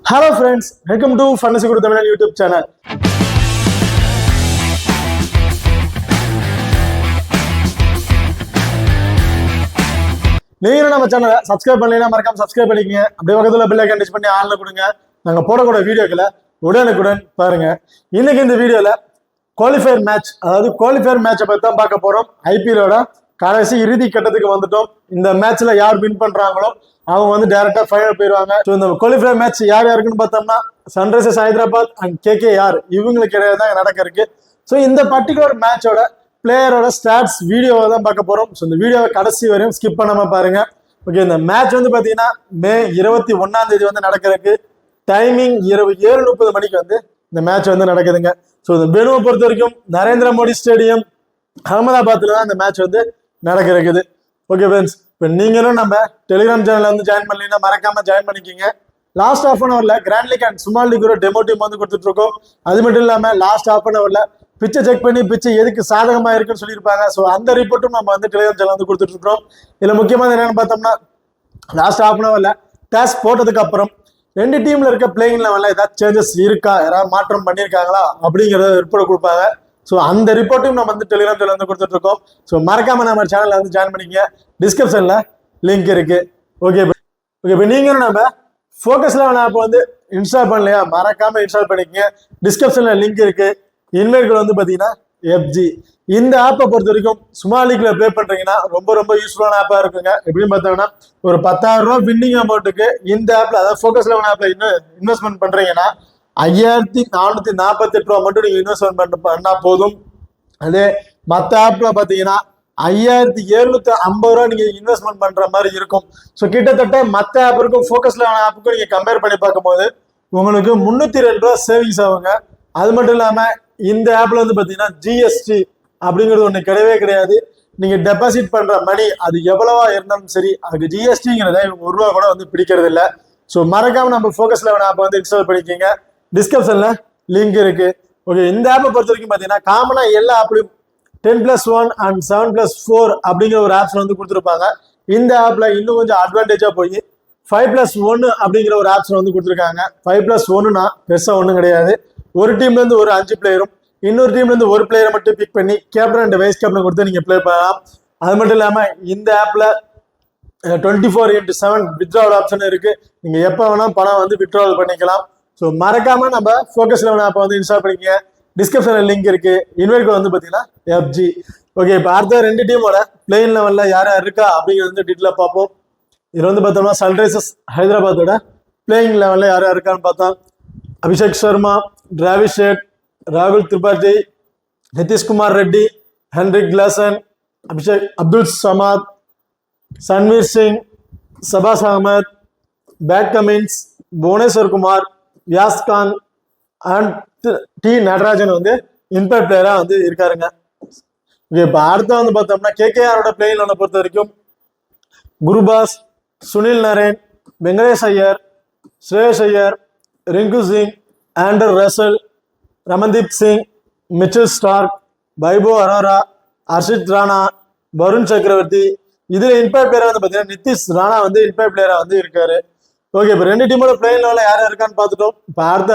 Hello friends, welcome to Fantasy Guru Tamil YouTube channel. நீங்க நம்ம சேனலை சப்ஸ்கிரைப் பண்ணலைன்னா மறக்காம சப்ஸ்கிரைப் பண்ணிக்கங்க. அப்படியே பக்கத்துல பெல் ஐகான் டச் பண்ணி ஆன்ல கொடுங்க. நாங்க போடக்கூடிய வீடியோக்களை உடனுக்குடன் பாருங்க. இன்னைக்கு இந்த வீடியோல குவாலிஃபயர் மேட்ச், அதாவது குவாலிஃபயர் மேட்சை பத்தி தான் பார்க்க போறோம். ஐபிஎலோட கடைசி இறுதி கட்டத்துக்கு வந்துட்டோம். இந்த மேட்ச்ல யார் வின் பண்றாங்களோ அவங்க வந்து டைரக்டா ஃபைனல் போயிருவாங்க. ஸோ இந்த குவாலிஃபயர் மேட்ச் யார் யாருக்குன்னு பார்த்தோம்னா சன்ரைசர்ஸ் ஹைதராபாத் அண்ட் கேகேஆர் இவங்களுக்கு இடையே தான் நடக்க இருக்கு. ஸோ இந்த பர்டிகுலர் மேட்சோட பிளேயரோட ஸ்டாட்ஸ் வீடியோவை தான் பார்க்க போறோம். ஸோ இந்த வீடியோவை கடைசி வரையும் ஸ்கிப் பண்ணாம பாருங்க. ஓகே, இந்த மேட்ச் வந்து பாத்தீங்கன்னா மே 21 வந்து நடக்கிறதுக்கு டைமிங் இரவு 7:30 மணிக்கு வந்து இந்த மேட்ச் வந்து நடக்குதுங்க. ஸோ இந்த வெனுவை பொறுத்த வரைக்கும் நரேந்திர மோடி ஸ்டேடியம் அகமதாபாத்ல தான் இந்த மேட்ச் வந்து நடக்க இருக்குது. ஓகே ஃப்ரெண்ட்ஸ், இப்போ நீங்களும் நம்ம டெலிகிராம் சேனல்ல வந்து ஜாயின் பண்ணீங்கன்னா மறக்காம ஜாயின் பண்ணிக்கிங்க. லாஸ்ட் ஹாஃப் அன் ஹவர்ல grand league and small league ஒரு டெமோ டீம் வந்து கொடுத்துட்டு இருக்கோம். அது மட்டும் இல்லாம லாஸ்ட் ஹாஃப் அன் ஹவர்ல பிச்சை செக் பண்ணி பிச்சை எதுக்கு சாதகமா இருக்குன்னு சொல்லியிருப்பாங்க. ஸோ அந்த ரிப்போர்ட்டும் நம்ம வந்து டெலிகிராம் சேனல் வந்து கொடுத்துட்டு இருக்கோம். இதுல முக்கியமான என்னன்னு பார்த்தோம்னா லாஸ்ட் ஹாஃப் அன் ஹவர்ல டேஸ்க் போட்டதுக்கு அப்புறம் ரெண்டு டீம்ல இருக்க பிளேயிங் லெவல்ல ஏதாவது சேஞ்சஸ் இருக்கா, யாராவது மாற்றம் பண்ணியிருக்காங்களா அப்படிங்கிறத ரிப்போர்ட் கொடுப்பாங்க. ஸோ அந்த ரிப்போர்ட்டையும் நம்ம வந்து டெலிகிராம் சேனல் வந்து கொடுத்துட்டு இருக்கோம். ஸோ மறக்காம நம்ம சேனல்ல வந்து ஜாயின் பண்ணிக்க. டிஸ்கிரிப்ஷன்ல லிங்க் இருக்கு. ஓகே ஓகே, இப்போ நீங்களும் நம்ம ஃபோக்கஸ் லெவல் ஆப் வந்து இன்ஸ்டால் பண்ணலையா, மறக்காம இன்ஸ்டால் பண்ணிக்கங்க. டிஸ்கிரிப்ஷன்ல லிங்க் இருக்கு. இன்வைட் வந்து பாத்தீங்கன்னா எஃப்ஜி. இந்த ஆப்பை பொறுத்த வரைக்கும் சுமால் லீக்ல ப்ளே பண்றீங்கன்னா ரொம்ப ரொம்ப யூஸ்ஃபுல்லான ஆப்பா இருக்குங்க. எப்படின்னு பார்த்தோம்னா ஒரு 10,000 ரூபாய் வின்னிங் அமௌண்ட்டுக்கு இந்த ஆப்ல, அதாவது ஃபோக்கஸ் லெவல் ஆப்ல இன்வெஸ்ட்மெண்ட் பண்றீங்கன்னா 5,448 ரூபா மட்டும் நீங்க இன்வெஸ்ட்மெண்ட் பண்ணா போதும். அதே மற்ற ஆப்ல பாத்தீங்கன்னா 5,750 ரூபா நீங்க இன்வெஸ்ட்மெண்ட் பண்ற மாதிரி இருக்கும். ஸோ கிட்டத்தட்ட மற்ற ஆப்புக்கும் ஃபோக்கஸ் லெவல் ஆப்புக்கும் நீங்க கம்பேர் பண்ணி பார்க்கும்போது உங்களுக்கு 302 ரூபா சேவிங்ஸ் ஆகுங்க. அது மட்டும் இல்லாம இந்த ஆப்ல வந்து பாத்தீங்கன்னா ஜிஎஸ்டி அப்படிங்கிறது ஒண்ணு கிடையவே கிடையாது. நீங்க டெபாசிட் பண்ற மணி அது எவ்வளவா இருந்தாலும் சரி, அதுக்கு ஜிஎஸ்டிங்கிறத இவங்க 1 ரூபா கூட வந்து பிடிக்கிறது இல்லை. ஸோ மறக்காம நம்ம ஃபோக்கஸ் லெவல் ஆப் வந்து இன்ஸ்டால் பண்ணிக்கோங்க. டிஸ்கிரிப்ஷன்ல லிங்க் இருக்கு. ஓகே, இந்த ஆப்பை பொறுத்த வரைக்கும் பாத்தீங்கன்னா காமனா எல்லா ஆப்லயும் 10+1 அண்ட் 7+4 அப்படிங்கிற ஒரு ஆப்ஸ் வந்து கொடுத்துருப்பாங்க. இந்த ஆப்ல இன்னும் கொஞ்சம் அட்வான்டேஜா போய் 5+1 அப்படிங்கிற ஒரு ஆப்ஸ் வந்து கொடுத்துருக்காங்க. 5+1னா பெருசா ஒன்றும் கிடையாது. ஒரு டீம்ல இருந்து ஒரு 5 பிளேயரும் இன்னொரு டீம்ல இருந்து ஒரு பிளேயரை மட்டும் பிக் பண்ணி கேப்டன் அண்ட் வைஸ் கேப்டன் கொடுத்து நீங்க பிளே பண்ணலாம். அது மட்டும் இல்லாம இந்த ஆப்ல 24x7 வித்ட்ராவல் ஆப்ஷன் இருக்கு. நீங்க எப்ப வேணா பணம் வந்து வித்ட்ராவல் பண்ணிக்கலாம். ஸோ மறக்காம நம்ம ஃபோக்கஸ் லெவல் ஆப்பை வந்து இன்ஸ்டால் பண்ணிக்கங்க. டிஸ்கிரிப்ஷன்ல லிங்க் இருக்கு. இன்வைட் வந்து பாத்தீங்கன்னா எஃப்ஜி. ஓகே, இப்போ அடுத்த ரெண்டு டீமோட பிளேயிங் லெவல்ல யார் யார் இருக்கா அப்படிங்கிறது வந்து டீட்டெயிலா பார்ப்போம். இதுல வந்து பார்த்தோம்னா சன்ரைசர்ஸ் ஹைதராபாத்தோட பிளேயிங் லெவல்ல யார் யார் இருக்கான்னு பார்த்தா அபிஷேக் சர்மா, டிராவிஸ் ஹெட், ராகுல் Tripathi, Nitish Kumar Reddy, Heinrich Klaasen, Abdul Samad, Sanvir Singh, Shahbaz Ahmed, Pat Cummins, Bhuvneshwar Kumar, Vijayakanth and T Natarajan வந்து இம்பேக்ட் பிளேயரா வந்து இருக்காருங்க. இப்போ அடுத்த வந்து பார்த்தோம்னா கேகேஆரோட பிளேயிங் லெவலை பொறுத்த வரைக்கும் குருபாஸ், சுனில் நரேன், வெங்கடேஷ் ஐயர், ஸ்ரேயஸ் ஐயர், ரிங்கு சிங், ஆண்டர் Russell, Ramandeep Singh, Mitchell Stark, Vaibhav Arora, Harshit Rana, Varun சக்கரவர்த்தி. இதுல இம்பேக்ட் பிளேயரா வந்து பார்த்தீங்கன்னா நிதிஷ் ராணா வந்து இம்பேக்ட் பிளேயரா வந்து இருக்காரு. ஓகே, இப்போ ரெண்டு டீமோட பிளேயிங் லெவலில் யார் யார் இருக்கான்னு பார்த்துட்டோம். இப்போ அடுத்த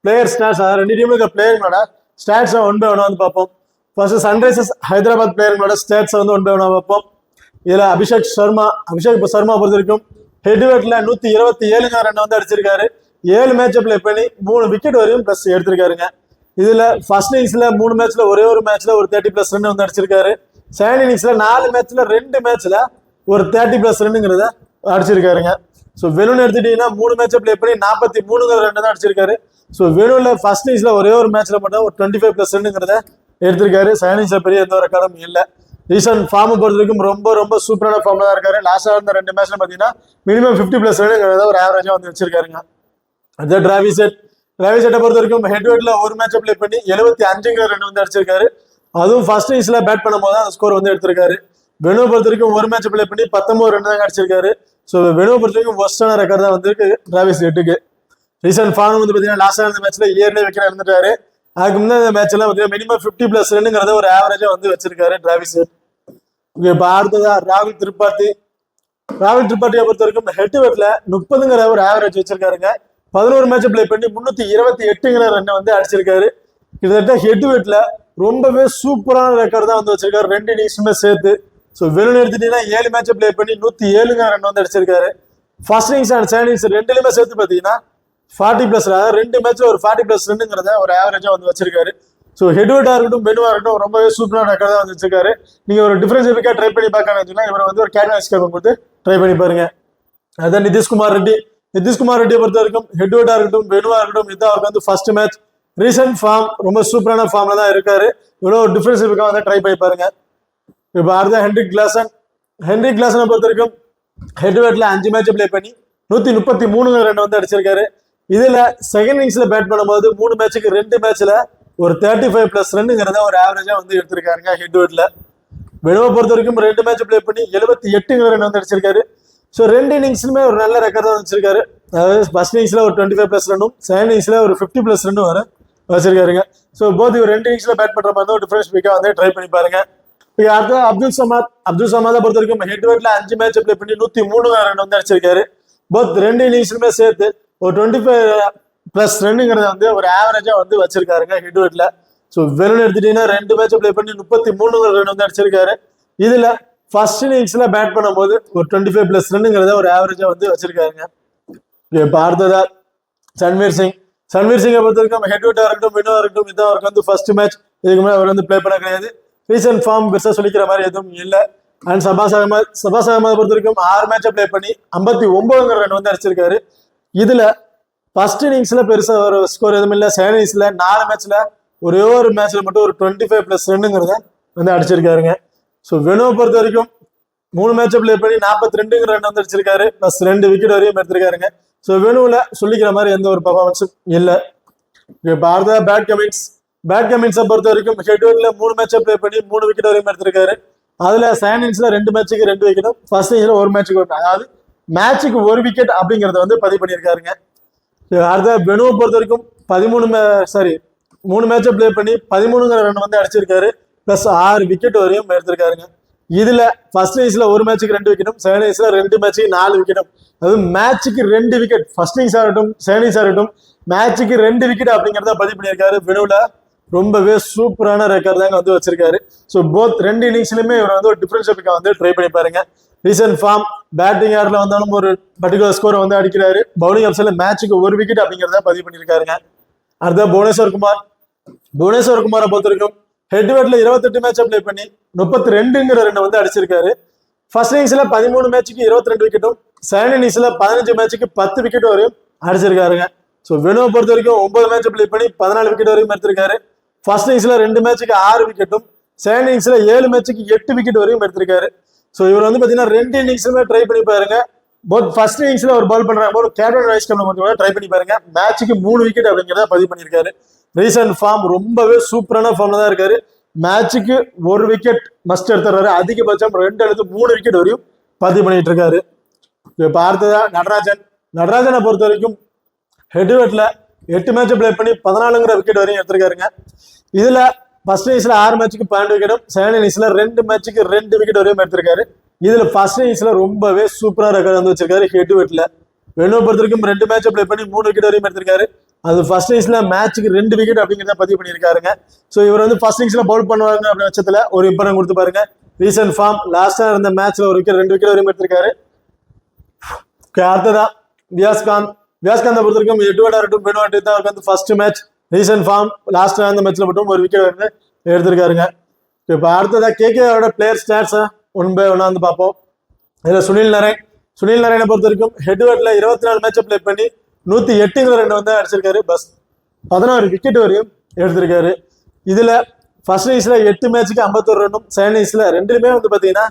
பிளேயர் ஸ்டாட்ஸ், அதாவது ரெண்டு டீமுக்கு பிளேயர்களோட ஸ்டாட்ஸை ஒன் பை ஒன் வந்து பார்ப்போம். ஃபர்ஸ்ட் சன்ரைசர்ஸ் ஹைதராபாத் பிளேயர்களோட ஸ்டாட்ஸை வந்து ஒன் பை ஒன் பார்ப்போம். இதுல அபிஷேக் சர்மா சர்மா பொறுத்த வரைக்கும் ஹெட்வெட்ல 127 ரன் வந்து அடிச்சிருக்காரு. 7 மேட்சை பிளே பண்ணி 3 விக்கெட் வரையும் பிளஸ் எடுத்திருக்காருங்க. இதுல ஃபர்ஸ்ட் இன்னிங்ஸ்ல 3 மேட்ச்ல ஒரே ஒரு மேட்ச்ல ஒரு 30+ ரன் வந்து அடிச்சிருக்காரு. செகண்ட் இன்னிங்ஸ்ல 4 மேட்ச்ல 2 மேட்ச்ல ஒரு 30+ ரன்னுங்கிறத அடிச்சிருக்காருங்க. ஸோ வெனுன்னு எடுத்துட்டீங்கன்னா 3 மேட்சை பிளே பண்ணி 43 ரன் தான் அடிச்சிருக்காரு. ஸோ வெனுல ஃபர்ஸ்ட் இன்னிங்ஸ்ல ஒரே ஒரு மேட்ச்ல மட்டும் ஒரு 25+ ரன்னுங்கிறத எடுத்திருக்காரு. செகண்ட் இன்னிங்ஸ்ல பெரிய எந்த ஒரு ரெக்கார்டும் இல்லை. ரீசன்ட் ஃபார்ம் பொறுத்த வரைக்கும் ரொம்ப ரொம்ப சூப்பரான ஃபார்ம்ல தான் இருக்காரு. லாஸ்டா இருந்த 2 மேட்ச்ல பாத்தீங்கன்னா மினிமம் 50+ ரன்னுங்கிறத ஒரு ஆவரேஜா வந்து வச்சிருக்காருங்க. அதே டிராவிஸ் ஹெட்டை பொறுத்த வரைக்கும் ஹெட்வெட்ல ஒரு மேட்சை பிளே பண்ணி 75 ரன் வந்து அடிச்சிருக்காரு. அதுவும் ஃபர்ஸ்ட் இன்னிங்ஸ்ல பேட் பண்ணும்போது அந்த ஸ்கோர் வந்து எடுத்திருக்காரு. வெனுவை பொறுத்த வரைக்கும் ஒரு மேட்சை பிளே பண்ணி 19 ரன் தான் அடிச்சிருக்காரு. ஸோ வெனுவை பொறுத்த வரைக்கும் ஒஸ்டான ரெக்கார்ட் தான் வந்து டிராவிஸ் ஹெட்டுக்கு. ரீசன்ட் ஃபார்ம் வந்து பாத்தீங்கன்னா லாஸ்டா இருந்த மேட்ச்ல ஏர்லயே வைக்கிற இருந்துட்டாரு. அதுக்கு முன்னாடி மேட்ச்ல மினிமம் 50+ ரன்னுங்கிறத ஒரு ஆவரேஜா வந்து வச்சிருக்காரு டிராவிஸ் ஹெட். இப்போ அடுத்ததா ராகுல் திரிபாதியை பொறுத்த வரைக்கும் ஹெட்வெட்ல 30ங்கிற ஒரு ஆவரேஜ் வச்சிருக்காருங்க. 11 மேட்ச் பிளே பண்ணி 328ங்கிற ரன் வந்து அடிச்சிருக்காரு. கிட்டத்தட்ட ஹெட் வெயிட்ல ரொம்பவே சூப்பரான ரெக்கார்ட் தான் வந்து வச்சிருக்காரு 2 இன்னிங்ஸுமே சேர்த்து. ஸோ வெளியே எடுத்துட்டீங்கன்னா 7 மேட்ச் பிளே பண்ணி 107ங்கிற ரன் வந்து அடிச்சிருக்காரு. First innings and second innings ரெண்டுலையுமே சேர்த்து பார்த்தீங்கன்னா 40+, அதாவது 2 மேட்ச்ல ஒரு 40+ ரன்னுங்கிறத ஒரு ஆவரேஜா வந்து வச்சிருக்காரு. ஸோ ஹெட்வெட்டா இருக்கட்டும் பெனுவா இருக்கட்டும் ரொம்பவே சூப்பரான ரெக்கார்ட் தான் வந்து வச்சிருக்காரு. நீங்க ஒரு டிஃபரன்ஷியலுக்காக ட்ரை பண்ணி பார்க்கணும் இவரை வந்து ஒரு கேட்வாய்ஸ் கேட்கும் போது ட்ரை பண்ணி பாருங்க. அதான் நிதிஷ்குமார் ரெட்டியை பொறுத்த வரைக்கும் ஹெட்வெட்டா இருக்கட்டும் பெனுவா இருக்கட்டும் இதான் அவருக்கு வந்து ஃபர்ஸ்ட் மேட்ச். ரீசன்ட் ஃபார்ம் ரொம்ப சூப்பரான ஃபார்ம்ல தான் இருக்காரு. இவ்வளோ டிஃபரன்ஷியலுக்காக வந்து ட்ரை பண்ணி பாருங்க. இப்போ அடுத்த ஹென்ரிக் கிளாசனை பொறுத்த வரைக்கும் ஹெட்வெட்ல 5 மேட்ச் பிளே பண்ணி 133 ரன் வந்து அடிச்சிருக்காரு. இதுல செகண்ட் இன்னிங்ஸ்ல பேட் பண்ணும்போது 3 மேட்சுக்கு 2 மேட்ச்ல ஒரு 35+ ரன்னுங்கிறத ஒரு ஆவரேஜா வந்து எடுத்திருக்காருங்க ஹெட்வெட்ல. பெனுவை பொறுத்த வரைக்கும் 2 மேட்ச் பிளே பண்ணி 78 ரன் வந்து அடிச்சிருக்காரு. ஸோ 2 இன்னிங்ஸ்லுமே ஒரு நல்ல ரெக்கார்ட் தான் வச்சிருக்காரு. அதாவது ஃபர்ஸ்ட் இன்னிங்ஸ்ல ஒரு 25+ ரன்னும் செகண்ட் இன்னிங்ஸ்ல ஒரு 50+ ரன்னும் வர வச்சிருக்காருங்க. ஸோ போத் இவர் 2 இன்னிங்ஸ்ல பேட் பண்ற மாதிரி ஒரு டிஃபரன்ஸ் பிக்கா வந்து ட்ரை பண்ணி பாருங்க. அடுத்து அப்துல் சமாதை பொறுத்த வரைக்கும் ஹெட்வெட்ல 5 மேட்ச் பிளே பண்ணி 103 ரன் வந்து அடிச்சிருக்காரு. போத் 2 இன்னிங்ஸ்லுமே சேர்த்து ஒரு 25+ ரன்னுங்கிறத வந்து ஒரு ஆவரேஜா வந்து வச்சிருக்காருங்க ஹெட்வெட்ல. ஸோ வெறும் எடுத்துட்டீங்கன்னா 2 மேட்ச் பிளே பண்ணி 33 ரன் வந்து அடிச்சிருக்காரு. இதுல ஃபர்ஸ்ட் இன்னிங்ஸ்ல பேட் பண்ணும்போது ஒரு 25+ ரன்னுங்கிறத ஒரு ஆவரேஜா வந்து வச்சிருக்காருங்க. இப்போ அடுத்ததா சன்வீர் சிங்கை பொறுத்த வரைக்கும் ஹெட்வெட்டா இருக்கட்டும் பெனுவா இருக்கட்டும் இதான் அவருக்கு வந்து ஃபர்ஸ்ட் மேட்ச். இதுக்கு மேலே அவர் வந்து பிளே பண்ண கிடையாது. ரீசன்ட் ஃபார்ம் பெருசாக சொல்லிக்கிற மாதிரி எதுவும் இல்லை. அண்ட் சபாஸ் அகமது பொறுத்த வரைக்கும் 6 மேட்சை பிளே பண்ணி 59 ரன் வந்து அடிச்சிருக்காரு. இதுல ஃபர்ஸ்ட் இன்னிங்ஸ்ல பெருசா ஒரு ஸ்கோர் எதுவும் இல்லை. செகண்ட் இன்னிங்ஸ்ல 4 மேட்ச்ல ஒரே ஒரு மேட்ச்ல மட்டும் ஒரு 25+ ரன்னுங்கிறத வந்து அடிச்சிருக்காருங்க. ஸோ வெனுவை பொறுத்த வரைக்கும் 3 மேட்சை பிளே பண்ணி 42 ரன் வந்து அடிச்சிருக்காரு. ப்ளஸ் 2 விக்கெட் வரையும் எடுத்திருக்காருங்க. ஸோ வெனுவில் சொல்லிக்கிற மாதிரி எந்த ஒரு பர்ஃபார்மன்ஸும் இல்லை. இப்போ அடுத்த பேட் கமின்ஸை பொறுத்த வரைக்கும் ஹெட்வெட்ல 3 மேட்சை பிளே பண்ணி 3 விக்கெட் வரையும் எடுத்திருக்காரு. அதுல செகண்ட் இன்னிங்ஸ்ல 2 மேட்சுக்கு 2 விக்கெட்டும் ஃபர்ஸ்ட் இன்னிங்ஸ்ல 1 மேட்சுக்கு அதாவது மேட்சுக்கு 1 விக்கெட் அப்படிங்கறத வந்து பதிவு பண்ணியிருக்காருங்க. அடுத்த பெனுவை பொறுத்த வரைக்கும் 3 மேட்சை பிளே பண்ணி 13 ரன் வந்து அடிச்சிருக்காரு. பிளஸ் 6 விக்கெட் வரையும் எடுத்திருக்காருங்க. இதுல ஃபர்ஸ்ட் இன்னிங்ஸ்ல 1 மேட்சுக்கு 2 விக்கெட்டும் செகண்ட் இன்னிங்ஸ்ல 2 மேட்சுக்கு 4 விக்கெட்டும் அதாவது மேட்சுக்கு 2 விக்கெட் ஃபர்ஸ்ட் இன்னிங்ஸ் ஆகட்டும் செகண்ட் இன்னிங்ஸ் ஆகட்டும் மேட்சுக்கு 2 விக்கெட் அப்படிங்கறத பதிவு பண்ணியிருக்காரு. பெனுவில் ரொம்பவே சூப்பரான ரெக்கார்ட் தாங்க வந்து வச்சிருக்காரு. ஸோ போத் 2 இன்னிங்ஸ்லயுமே இவர் வந்து ஒரு டிஃபரன்ஷியலுக்காக வந்து ட்ரை பண்ணி பாருங்க. ரீசன்ட் ஃபார்ம் பேட்டிங் ஆர்டர்ல வந்தாலும் ஒரு பர்டிகுலர் ஸ்கோரை வந்து அடிக்கிறாரு. பவுலிங் ஆப்ஷன்ல மேட்சுக்கு 1 விக்கெட் அப்படிங்கிறத பதிவு பண்ணியிருக்காருங்க. அடுத்த புவனேஸ்வர் குமாரை பொறுத்த வரைக்கும் ஹெட்வெட்ல 28 மேட்சை பிளே பண்ணி 32 ரன் வந்து அடிச்சிருக்காரு. ஃபர்ஸ்ட் இன்னிங்ஸ்ல 13 மேட்சுக்கு 22 விக்கெட்டும் செகண்ட் இன்னிங்ஸ்ல 15 மேட்சுக்கு 10 விக்கெட் வரையும் அடிச்சிருக்காருங்க. ஸோ வெனுவை பொறுத்த வரைக்கும் 9 மேட்சை பிளே பண்ணி 14 விக்கெட் வரையும் எடுத்திருக்காரு. ஃபர்ஸ்ட் இன்னிங்ஸ்ல 2 மேட்சுக்கு 6 விக்கெட்டும் செகண்ட் இன்னிங்ஸ்ல 7 மேட்சுக்கு 8 விக்கெட் வரையும் எடுத்திருக்காரு. ஸோ இவர் வந்து பாத்தீங்கன்னா 2 இன்னிங்ஸுமே ட்ரை பண்ணி பாருங்க. போத் ஃபர்ஸ்ட் இன்னிங்ஸ்ல ஒரு பால் பண்றாங்க ஒரு கேப்டன் வைஸ் கேப்டன் ட்ரை பண்ணி பாருங்க. மேட்சுக்கு 3 விக்கெட் அப்படிங்கிறத பதிவு பண்ணியிருக்காரு. ரீசன்ட் ஃபார்ம் ரொம்பவே சூப்பரான ஃபார்ம்ல தான் இருக்காரு. மேட்சுக்கு 1 விக்கெட் மஸ்ட் எடுத்துறாரு. அதிகபட்சம் 2 அல்லது 3 விக்கெட் வரையும் பதிவு பண்ணிட்டு இருக்காரு. இப்ப அடுத்ததா நடராஜனை பொறுத்த வரைக்கும் ஹெட்வெட்ல 8 மேட்சை பிளே பண்ணி 14 விக்கெட் வரையும் எடுத்திருக்காருங்க. இதுல ஃபர்ஸ்ட் இன்னிங்ஸ்ல 6 மேட்சுக்கு 12 விக்கெட்டும் செகண்ட் இன்னிங்ஸ்ல 2 மேட்சுக்கு 2 விக்கெட் வரையும் எடுத்திருக்காரு. இதுல ஃபர்ஸ்ட் இன்னிங்ஸ்ல ரொம்பவே சூப்பரா ரெக்கார்ட் வந்து வச்சிருக்காரு ஹெட்வெட்ல. வெனுவை பொறுத்த வரைக்கும் 2 மேட்சை பிளே பண்ணி 3 விக்கெட் வரையும் எடுத்திருக்காரு. அது ஃபர்ஸ்ட் இன்னிங்ஸ்ல மேட்சுக்கு 2 விக்கெட் அப்படிங்கிறத பதிவு பண்ணியிருக்காருங்க. ஸோ இவர் வந்து ஃபர்ஸ்ட் இன்னிங்ஸ்ல பவுல் பண்ணுவாங்க அப்படி பட்சத்துல ஒரு இம்பார்ட்டன் கொடுத்து பாருங்க. ரீசன்ட் ஃபார்ம் லாஸ்டா இருந்த மேட்ச்ல 1 விக்கெட் 2 விக்கெட் வரையும் எடுத்திருக்காரு. அடுத்ததா வியாஸ்காந்தை பொறுத்த வரைக்கும் ஹெட்வெட்டா இருக்கட்டும் பெனுவா தான் அவருக்கு வந்து first match. Recent form last அந்த மேட்ச்ல மட்டும் 1 விக்கெட் வந்து எடுத்திருக்காருங்க. இப்போ அடுத்ததா கேகேஆரோட பிளேயர் ஸ்டாட்ஸ் ஒன் பை ஒன்னா வந்து பார்ப்போம். இதுல சுனில் நரேனை பொறுத்த வரைக்கும் ஹெட்வெட்ல 24 மேட்சை பிளே பண்ணி 108 ரன் வந்து அடிச்சிருக்காரு. பஸ் 16 விக்கெட் வரையும் எடுத்திருக்காரு. இதுல ஃபர்ஸ்ட் இன்னிங்ஸ்ல 8 மேட்சுக்கு 51 ரன்னும் செகண்ட் இன்னிங்ஸ்ல 2லுமே வந்து பாத்தீங்கன்னா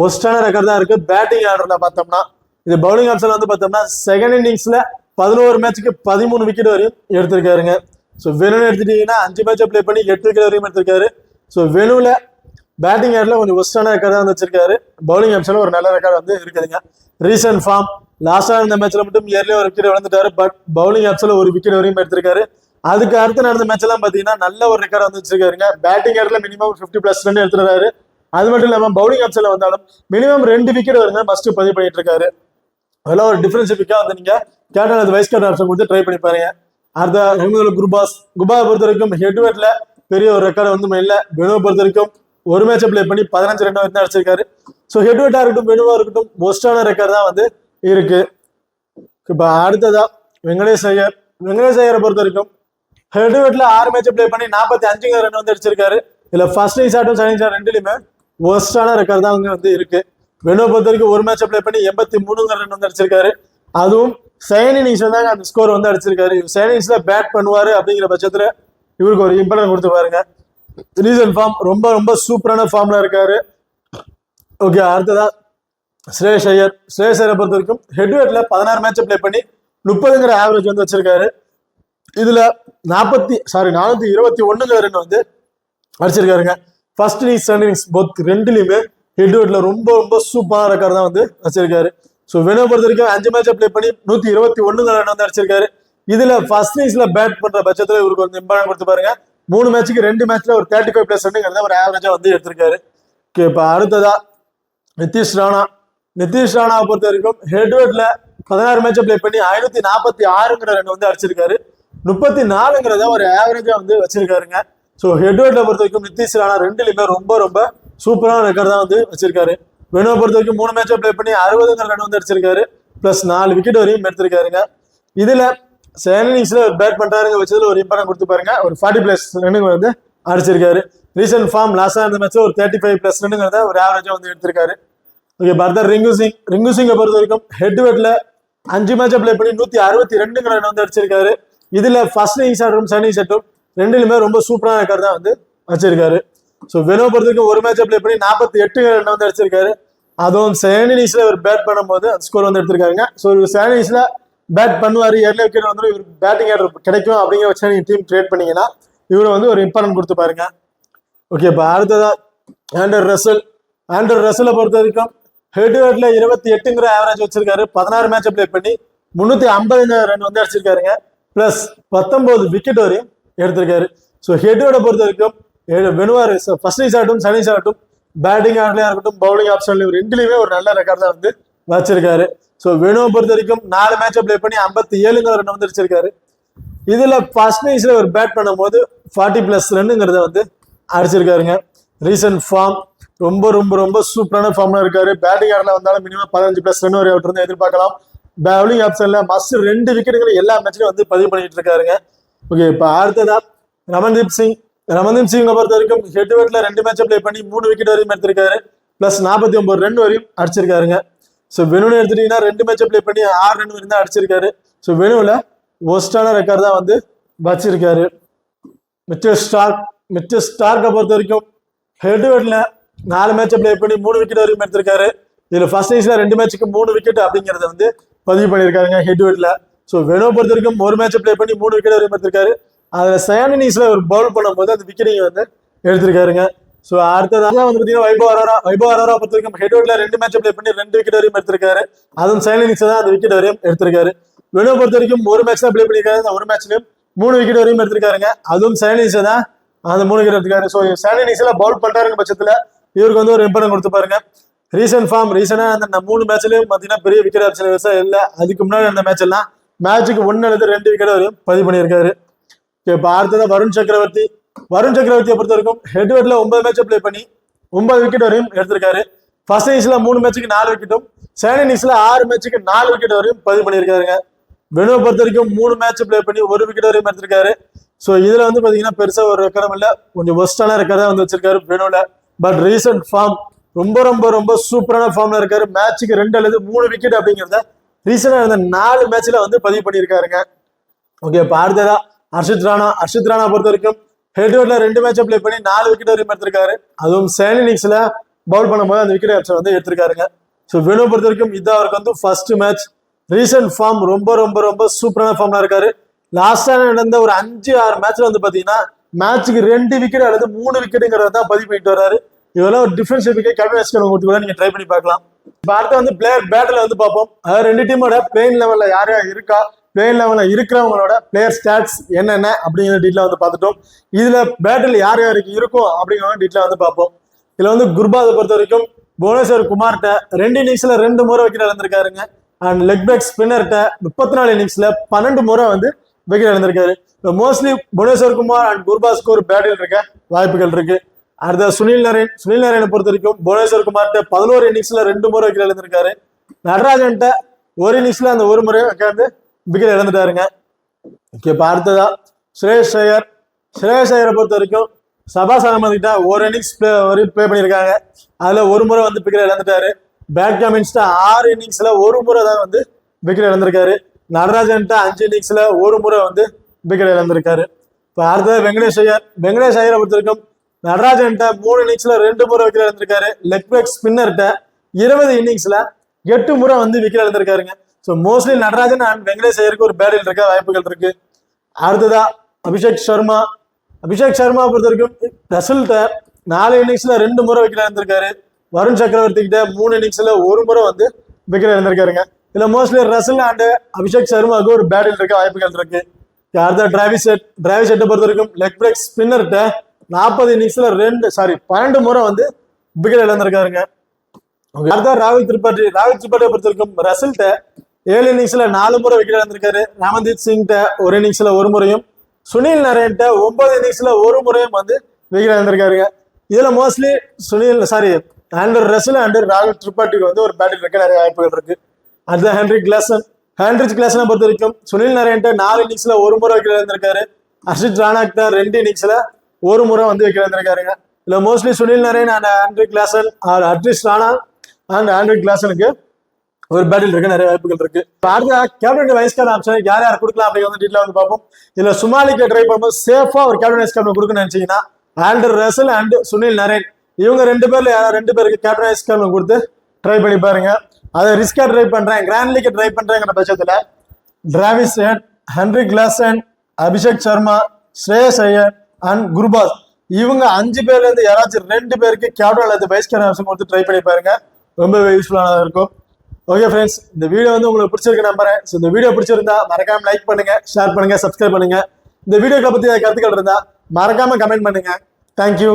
ஒஸ்டான ரெக்கார்ட் தான் இருக்கு. பேட்டிங் ஆர்டர்ல பார்த்தோம்னா இது பவுலிங் ஆப்ஷன்ல வந்து பார்த்தோம்னா செகண்ட் இன்னிங்ஸ்ல 11 மேட்சுக்கு 13 விக்கெட் வரையும் எடுத்திருக்காருங்க. ஸோ வெனுன்னு எடுத்துட்டீங்கன்னா 5 மேட்சை பிளே பண்ணி 8 விக்கெட் வரையும் எடுத்திருக்காரு. ஸோ வெனுல பேட்டிங் ஆர்டர்ல கொஞ்சம் ஒஸ்டான ரெக்கார்ட் தான் வந்து வச்சிருக்காரு. பவுலிங் ஆப்ஷன்ல ஒரு நல்ல ரெக்கார்ட் வந்து இருக்குதுங்க. ரீசன்ட் ஃபார்ம் லாஸ்டா இருந்த மேட்ச்ல மட்டும் இயர்லி ஒரு விக்கெட் விழுந்துட்டாரு. பட் பவுலிங் ஆப்ஷன்ல 1 விக்கெட் வரையும் எடுத்திருக்காரு. அதுக்கு அடுத்து நடந்த மேட்ச் எல்லாம் பாத்தீங்கன்னா நல்ல ஒரு ரெக்கார்ட் வந்து வச்சிருக்காருங்க. பேட்டிங் ஆர்டர்ல மினிமம் 50+ ரன் எடுத்துறாரு. அது மட்டும் இல்லாம பவுலிங் ஆப்ஷன்ல வந்தாலும் மினிமம் 2 விக்கெட் வருங்க மஸ்ட் பதிவு பண்ணிட்டு இருக்காரு. அதெல்லாம் ஒரு டிஃபரன்ஸ் பிக்கா வந்து நீங்க கேப்டன் அல்லது வைஸ் கேப்டன் ஆப்ஷன் கொடுத்து ட்ரை பண்ணி பாருங்க. அடுத்த ஹெமதுல்லா குர்பாஸ் பொறுத்த வரைக்கும் ஹெட்வெட்ல பெரிய ஒரு ரெக்கார்டு வந்து இல்லை. வெனுவை பொறுத்த வரைக்கும் ஒரு மேட்சை பிளே பண்ணி 15 ரன் வந்து அடிச்சிருக்காரு. ஸோ ஹெட்வெட்டா இருக்கட்டும் வெனுவா இருக்கட்டும் மோஸ்டான ரெக்கார்டு தான் வந்து இருக்கு. இப்போ அடுத்ததா வெங்கடேஷ் ஐயரை பொறுத்த வரைக்கும் ஹெட்வெட்ல 6 மேட்சை பிளே பண்ணி 45 ரன் வந்து அடிச்சிருக்காரு. இதுல ஃபர்ஸ்ட் இன்னிங்ஸ் ஆட்டும் செகண்ட் இன்னிங்ஸ் ரெண்டுலையுமே ஒர்ஸ்டான ரெக்கார்டு தான் வந்து இருக்கு. வெனுவை பொறுத்த வரைக்கும் ஒரு மேட்சை பிளே பண்ணி 83 ரன் வந்து அடிச்சிருக்காரு. அதுவும் செகண்ட் இன்னிங்ஸ்ல தாங்க அந்த ஸ்கோர் வந்து அடிச்சிருக்காரு. செகண்ட் இன்னிங்ஸ்ல பேட் பண்ணுவாரு அப்படிங்கிற பட்சத்துல இவருக்கு ஒரு இம்பார்ட்டன்ட் கொடுத்து பாருங்க. ரீசன்ட் ஃபார்ம் ரொம்ப ரொம்ப சூப்பரான ஃபார்ம்ல இருக்காரு. ஓகே, அடுத்ததா ஸ்ரேயஸ் ஐயரை பொறுத்த வரைக்கும் ஹெட்வெட்ல 16 மேட்சை பிளே பண்ணி 30ங்கிற ஆவரேஜ் வந்து வச்சிருக்காரு. இதுல 421 ரன் வந்து அடிச்சிருக்காருங்க. First innings second innings both ரெண்டுலையுமே ஹெட்வெட்ல ரொம்ப ரொம்ப சூப்பரான ரெக்கார்டு தான் வந்து வச்சிருக்காரு. ஸோ வெனுவை பொறுத்த வரைக்கும் 5 மேட்சை பிளே பண்ணி 121 ரன் வந்து அடிச்சிருக்காரு. இதுல ஃபர்ஸ்ட் இன்னிங்ஸ்ல பேட் பண்ற பட்சத்துல இவருக்கு வந்து இம்பார்ட்டன்ட் கொடுத்து பாருங்க. 3 மேட்சுக்கு 2 மேட்ச்ல ஒரு 35+ ரன்னுங்கிறத ஒரு ஆவரேஜா வந்து எடுத்திருக்காரு. ஓகே, இப்போ அடுத்ததா நிதிஷ் ராணாவை பொறுத்த வரைக்கும் ஹெட்வெட்ல 16 மேட்சை பிளே பண்ணி 546 ரன் வந்து அடிச்சிருக்காரு. 34ங்கிறத ஒரு ஆவரேஜா வந்து வச்சிருக்காருங்க. ஸோ ஹெட்வெட்ல பொறுத்த வரைக்கும் நிதிஷ் ராணா ரெண்டுலையுமே ரொம்ப ரொம்ப சூப்பரான ரெக்கார்ட் தான் வந்து வச்சிருக்காரு. வெனுவை பொறுத்த வரைக்கும் 3 மேட்சை பிளே பண்ணி 60 ரன் வந்து அடிச்சிருக்காரு. பிளஸ் 4 விக்கெட் வரையும் எடுத்திருக்காருங்க. இதுல செகண்ட் இன்னிங்ஸ்ல பேட் பண்றாருங்க வச்சதுல ஒரு இம்பார்ட்டன்ட் கொடுத்து பாருங்க. ஒரு 40+ ரன்னுங்க வந்து அடிச்சிருக்காரு. ரீசன்ட் ஃபார்ம் லாஸ்டா இருந்த மேட்ச்ல ஒரு 35+ ரன்னுங்கிறத ஒரு ஆவரேஜா வந்து எடுத்திருக்காரு. ஓகே, பர்தர் ரிங்கு சிங்கை பொறுத்த வரைக்கும் ஹெட்வெட்ல 5 மேட்சை பிளே பண்ணி 162 ரன் வந்து அடிச்சிருக்காரு. இதுல ஃபர்ஸ்ட் இன்னிங்ஸ் ஆட்டும் செகண்ட் இன்னிங்ஸ் ஆட்டும் ரெண்டுலுமே ரொம்ப சூப்பரான ரெக்கார்டு தான் வந்து வச்சிருக்காரு. ஸோ வெனுவை பொறுத்த வரைக்கும் ஒரு மேட்சை பிளே பண்ணி 48 ரன் வந்து அடிச்சிருக்காரு. அதுவும் செகண்ட் இன்னிங்ஸ்ல இவர் பேட் பண்ணும்போது அந்த ஸ்கோர் வந்து எடுத்திருக்காருங்க. ஸோ செகண்ட் இன்னிங்ஸ்ல பேட் பண்ணுவாரு, ஏர்லி விக்கெட் வந்து இவர் பேட்டிங் ஆர்டர் கிடைக்கும் அப்படிங்கிற வச்சு நீங்க டீம் கிரியேட் பண்ணீங்கன்னா இவரை வந்து ஒரு இம்பார்ட்டன்ட் கொடுத்து பாருங்க. ஓகே, இப்போ அடுத்ததா ஆண்டர் ரசலை பொறுத்த வரைக்கும் ஹெட்வெட்ல 28ங்கிற ஆவரேஜ் வச்சிருக்காரு. 16 மேட்சை பிளே பண்ணி 350 ரன் வந்து அடிச்சிருக்காருங்க. பிளஸ் 19 விக்கெட் வரையும் எடுத்திருக்காரு. ஸோ ஹெட்வெட்டை பொறுத்த வரைக்கும் வெனுவார் ஃபர்ஸ்ட் இன்னிங்ஸ் ஆகட்டும் செகண்ட் இன்னிங்ஸ் ஆகட்டும் பேட்டிங் ஆர்டர்லயா இருக்கட்டும் பவுலிங் ஆப்ஷன்லயும் ரெண்டுலையுமே ஒரு நல்ல ரெக்கார்ட் தான் வந்து வச்சிருக்காரு. ஸோ வெனுவை பொறுத்த வரைக்கும் 4 மேட்சை பிளே பண்ணி 57 ரன் வந்து அடிச்சிருக்காரு. இதுல ஃபர்ஸ்ட் இன்னிங்ஸ்ல ஒரு பேட் பண்ணும்போது 40+ ரன்னுங்கிறத வந்து அடிச்சிருக்காருங்க. ரீசன்ட் ஃபார்ம் ரொம்ப ரொம்ப ரொம்ப சூப்பரான ஃபார்ம்ல இருக்காரு. பேட்டிங் ஆர்டர்ல வந்தாலும் மினிமம் 15+ ரன் வரை அவர்கிட்ட எதிர்பார்க்கலாம். பவுலிங் ஆப்ஷன்ல மஸ்ட் 2 விக்கெட்டுகளை எல்லா மேட்ச்லயும் வந்து பதிவு பண்ணிட்டு இருக்காருங்க. ஓகே, இப்போ அடுத்ததா ரமன்தீப் சிங்கை பொறுத்த வரைக்கும் ஹெட்வெட்ல 2 மேட்சை பிளே பண்ணி 3 விக்கெட் வரையும் எடுத்திருக்காரு. பிளஸ் 49 ரன் வரையும் அடிச்சிருக்காருங்க. ஸோ வெனுவை எடுத்துட்டீங்கன்னா 2 மேட்சை பிளே பண்ணி 6 ரன் வரையும் தான் அடிச்சிருக்காரு. ஸோ வெனுவில் ஒஸ்டான ரெக்கார்டு தான் வந்து வச்சிருக்காரு. மிச்சர் ஸ்டார்க்கை பொறுத்த வரைக்கும் ஹெட்வெட்ல 4 மேட்சை பிளே பண்ணி 3 விக்கெட் வரையும் எடுத்திருக்காரு. இதுல ஃபர்ஸ்ட் இன்னிங்ஸ்ல 2 மேட்சுக்கு 3 விக்கெட் அப்படிங்கறத வந்து பதிவு பண்ணியிருக்காருங்க ஹெட்வெட்ல. ஸோ வெனுவை பொறுத்த வரைக்கும் ஒரு மேட்சை பிளே பண்ணி 3 விக்கெட் வரையும் எடுத்திருக்காரு. அதுல செகண்ட் இன்னிங்ஸ்ல ஒரு பவுல் பண்ணும்போது அந்த விக்கெட்டிங் வந்து எடுத்திருக்காருங்க. ஸோ அடுத்ததாக வந்து பார்த்தீங்கன்னா வைபவ் அரோரா பொறுத்த வரைக்கும் ஹெட்வெட்ல 2 மேட்சை பிளே பண்ணி 2 விக்கெட் வரையும் எடுத்திருக்காரு. அதுவும் செகண்ட் இன்னிங்ஸ் தான் அந்த விக்கெட் வரையும் எடுத்திருக்காரு. வெனுவை பொறுத்த வரைக்கும் ஒரு மேட்ச் தான் பிளே பண்ணிருக்காரு. அந்த ஒரு மேட்ச்லயும் 3 விக்கெட் வரையும் எடுத்திருக்காருங்க. அதுவும் செகண்ட் இன்னிங்ஸ் தான் அந்த 3 விக்கெட் எடுத்திருக்காரு. ஸோ செகண்ட் இன்னிங்ஸ்ல பவுல் பண்றாருங்க பட்சத்துல இவருக்கு வந்து ஒரு இம்பார்ட்டன்ட் கொடுத்து பாருங்க. ரீசனா அந்த 3 மேட்ச்லயும் பாத்தீங்கன்னா பெரிய விக்கெட் ஆப்ஷன் விவசாயம் இல்ல. அதுக்கு முன்னாடி அந்த மேட்ச் எல்லாம் மேட்சுக்கு 1 அல்லது 2 விக்கெட் வரையும் பதிவு பண்ணியிருக்காரு. இப்போ அடுத்ததா வருண் சக்கரவர்த்தியை பொறுத்த வரைக்கும் ஹெட்வெட்ல 9 மேட்சை பிளே பண்ணி 9 விக்கெட் வரையும் எடுத்திருக்காரு. ஃபர்ஸ்ட் இன்னிங்ஸ்ல 3 மேட்சுக்கு 4 விக்கெட்டும் செகண்ட் இன்னிங்ஸ்ல 6 மேட்சுக்கு 4 விக்கெட் வரையும் பதிவு பண்ணியிருக்காருங்க. வெனுவை பொறுத்த வரைக்கும் 3 மேட்ச் பிளே பண்ணி 1 விக்கெட் வரையும் எடுத்திருக்காரு. ஸோ இதுல வந்து பாத்தீங்கன்னா பெருசா ஒரு ரெக்கார்டும் இல்ல, கொஞ்சம் ஒஸ்டான ரெக்கார்டா வந்து வச்சிருக்காரு வெனுவில. பட் ரீசன்ட் ஃபார்ம் ரொம்ப ரொம்ப ரொம்ப சூப்பரான ஃபார்ம்ல இருக்காரு. மேட்சுக்கு 2 அல்லது 3 விக்கெட் அப்படிங்கிறத ரீசனா இருந்த 4 மேட்ச்ல வந்து பதிவு பண்ணியிருக்காருங்க. ஓகே, இப்போ அடுத்ததா ஹர்ஷித் ராணா பொறுத்த வரைக்கும் ஹெட்வெட்ல 2 மேட்சை பிளே பண்ணி 4 விக்கெட் வரையும் எடுத்திருக்காரு. அதுவும் செகண்ட் இன்னிங்ஸ்ல பவுல் பண்ணும்போது அந்த விக்கெட் ஆப்ஷன் வந்து எடுத்திருக்காருங்க. ஸோ வெனுவை பொறுத்த வரைக்கும் இது அவருக்கு வந்து ஃபர்ஸ்ட் மேட்ச். ரீசன்ட் ஃபார்ம் ரொம்ப ரொம்ப ரொம்ப சூப்பரான ஃபார்ம்ல இருக்காரு. லாஸ்டா நடந்த ஒரு 5-6 மேட்ச்ல வந்து பாத்தீங்கன்னா மேட்சுக்கு 2 விக்கெட் அல்லது 3 விக்கெட்டுங்கிறத தான் பதிவு பண்ணிட்டு வராரு. இதெல்லாம் ஒரு டிஃபரன்ஷியல் விக்கெட் கேப்டன் கூட நீங்க ட்ரை பண்ணி பார்க்கலாம். இப்போ அடுத்து வந்து பிளேயர் பேட்டில் வந்து பார்ப்போம். அதாவது 2 டீமோட பிளேயிங் லெவல்ல யார் யார் இருக்கா, பிளேயிங் லெவல்ல இருக்கிறவங்களோட பிளேயர் ஸ்டாட்ஸ் என்னென்ன அப்படிங்கிற டீட்டெயில் வந்து பார்த்துட்டோம். இதுல பேட்டில் யார் யாருக்கு இருக்கும் அப்படிங்கிற டீட்டெயில் வந்து பார்ப்போம். இதுல வந்து குர்பாஸை பொறுத்த வரைக்கும் புவனேஸ்வர் குமார்கிட்ட 2 இன்னிங்ஸ்ல 2 முறை விக்கெட் இழந்திருக்காருங்க. அண்ட் லெக் பிரேக் ஸ்பின்னர்கிட்ட 34 இன்னிங்ஸ்ல 12 முறை வந்து விக்கெட் இழந்திருக்காரு. மோஸ்ட்லி புவனேஸ்வர் குமார் அண்ட் குர்பாஸ்க்கு ஒரு பேட்டில் இருக்க வாய்ப்புகள் இருக்கு. அடுத்த சுனில் நரேனை பொறுத்த வரைக்கும் புவனேஸ்வர் குமார்கிட்ட 11 இன்னிங்ஸ்ல 2 முறை விக்கெட் இழந்திருக்காரு. நடராஜன்ட்ட ஒரு இன்னிங்ஸ்ல அந்த ஒரு முறை உட்காந்து விக்கெட் இழந்துட்டாருங்க. ஓகே, இப்போ அடுத்ததா ஸ்ரேயஸ் ஐயரை பொறுத்த வரைக்கும் சபாஸ் அகமது கிட்ட ஒரு இன்னிங்ஸ் ப்ளே பண்ணியிருக்காங்க. அதுல ஒரு முறை வந்து விக்கெட் இழந்துட்டாரு. பேட் கமின்ஸ்ட 6 இன்னிங்ஸ்ல ஒரு முறை தான் வந்து விக்கெட் இழந்திருக்காரு. நடராஜன்ட்ட 5 இன்னிங்ஸ்ல ஒரு முறை வந்து விக்கெட் இழந்திருக்காரு. இப்போ அடுத்தது வெங்கடேஷ் ஐயரை பொறுத்த வரைக்கும் நடராஜன்ட்ட 3 இன்னிங்ஸ்ல 2 முறை விக்கெட் இழந்திருக்காரு. லெக் பிரேக் ஸ்பின்னர்கிட்ட 20 இன்னிங்ஸ்ல 8 முறை வந்து விக்கெட் இழந்திருக்காருங்க. So mostly Natarajan and Venkatesh ஐயருக்கு ஒரு பேட்டில் இருக்க வாய்ப்புகள் இருக்கு. அடுத்ததா அபிஷேக் சர்மா பொறுத்த வரைக்கும் ரசல்கிட்ட 4 இன்னிங்ஸ்ல 2 முறை விக்கெட் இழந்திருக்காரு. வருண் சக்கரவர்த்தி கிட்ட 3 இன்னிங்ஸ்ல ஒரு முறை வந்து விக்கெட் இழந்திருக்காருங்க. இதுல மோஸ்ட்லி ரசல் அண்ட் அபிஷேக் சர்மாவுக்கு ஒரு பேட்டில் இருக்க வாய்ப்புகள் இருக்கு. அடுத்த டிராவிஸ் ஹெட்டை பொறுத்த வரைக்கும் லெக் பிரேக் ஸ்பின்னர்கிட்ட 40 இன்னிங்ஸ்ல 12 முறை வந்து விக்கெட் இழந்திருக்காருங்க. அடுத்த ராகுல் திரிபாட்டியை பொறுத்த வரைக்கும் ரசல்கிட்ட 7 இன்னிங்ஸ்ல 4 முறை விக்கெட் இழந்திருக்காரு. ராமன்தீப் சிங்கிட்ட ஒரு இன்னிங்ஸ்ல ஒரு முறையும், சுனில் நரேன்ட்ட 9 இன்னிங்ஸ்ல ஒரு முறையும் வந்து விக்கெட் இழந்திருக்காருங்க. இதுல மோஸ்ட்லி ஆண்டர் ரசல் அண்ட் ராகுல் திரிபாட்டிக்கு வந்து ஒரு பேட்டில் இருக்க நிறைய வாய்ப்புகள் இருக்கு. அடுத்த ஹென்ரிச் கிளாசனை பொறுத்த வரைக்கும் சுனில் நரேன்ட்ட 4 இன்னிங்ஸ்ல ஒரு முறை விக்கெட் இழந்திருக்காரு. ஹர்ஷித் ராணாக்கிட்ட 2 இன்னிங்ஸ்ல ஒரு முறை வந்து விக்கெட் இழந்திருக்காருங்க. இதுல mostly Sunil Narine and Heinrich Klaasen Harshit Rana and Heinrich கிளாசனுக்கு ஒரு பேட்டில் இருக்க நிறைய வாய்ப்புகள் இருக்கு. அடுத்த கேப்டன் வைஸ் கேப்டன் ஆப்ஷன் யார் கொடுக்கலாம் அப்படி வந்து டீட்டெயிலா வந்து பார்ப்போம். இதுல சுமாலிக்கு ட்ரை பண்ணும்போது சேஃபா ஒரு கேப்டன் வைஸ் கேப்டன் கொடுக்கணும்னு நினைச்சீங்கன்னா ஆண்டர் ரசல் அண்ட் சுனில் நரேன் இவங்க 2 பேர்ல யாராவது 2 பேருக்கு கேப்டன் வைஸ் கேப்டன் கொடுத்து ட்ரை பண்ணி பாருங்க. அதை ரிஸ்கா ட்ரை பண்றேன், கிராண்ட் லீக் ட்ரை பண்றேங்கிற பட்சத்துல Travis head, Heinrich Klaasen, Abhishek Sharma, Shreyas Iyer and Gurbaz இவங்க 5 பேர்ல இருந்து யாராச்சும் 2 பேருக்கு கேப்டன் அல்லது வைஸ் கேப்டன் ஆப்ஷன் கொடுத்து ட்ரை பண்ணி பாருங்க. ரொம்ப யூஸ்ஃபுல்லானதா இருக்கும். ஓகே ஃப்ரெண்ட்ஸ், இந்த வீடியோ வந்து உங்களுக்கு பிடிச்சிருக்கு நம்புறேன். ஸோ இந்த வீடியோ பிடிச்சிருந்தா மறக்காம லைக் பண்ணுங்க, ஷேர் பண்ணுங்க, சப்ஸ்கிரைப் பண்ணுங்க. இந்த வீடியோக்களை பத்தி கருத்துக்கள் இருந்தா மறக்காம கமெண்ட் பண்ணுங்க. தேங்க்யூ.